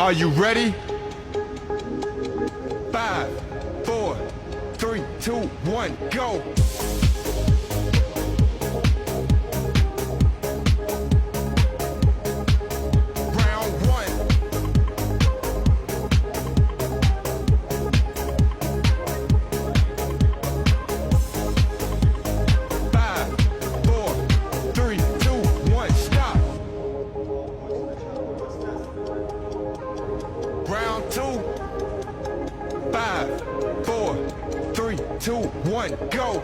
Are you ready? 5, 4, 3, 2, 1, go! Round 2. 5, 4, 3, 2, 1, go!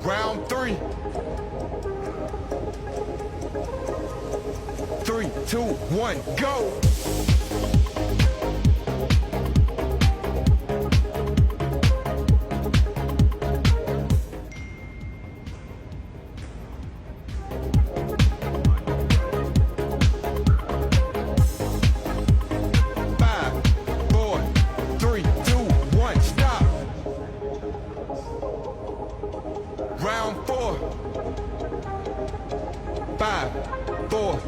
Round 3. 3, 2, 1, go! 5, 4,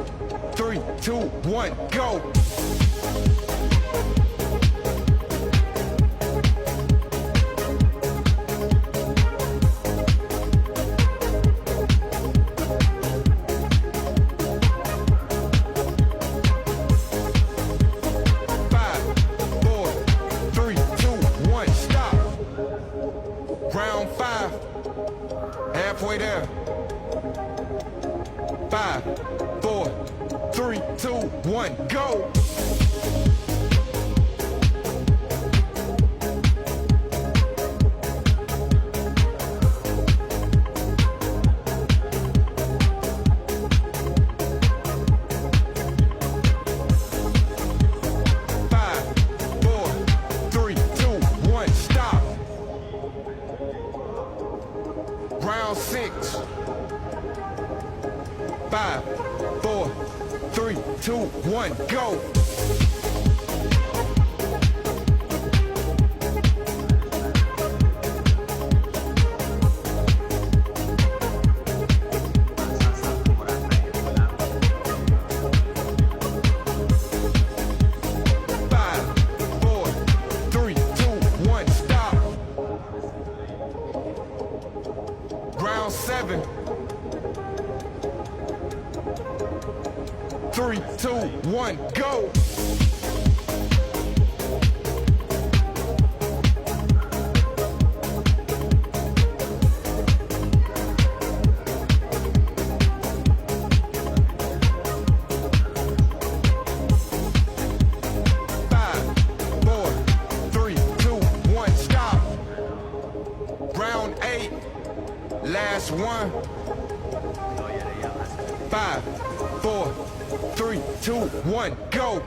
3, 2, 1, go! Round 5, halfway there. 5, 4, 3, 2, 1, go! Round 6. 5, 4, 3, 2, 1, go! Round 7. 3, 2, 1, go! Last one. 5, 4, 3, 2, 1, go!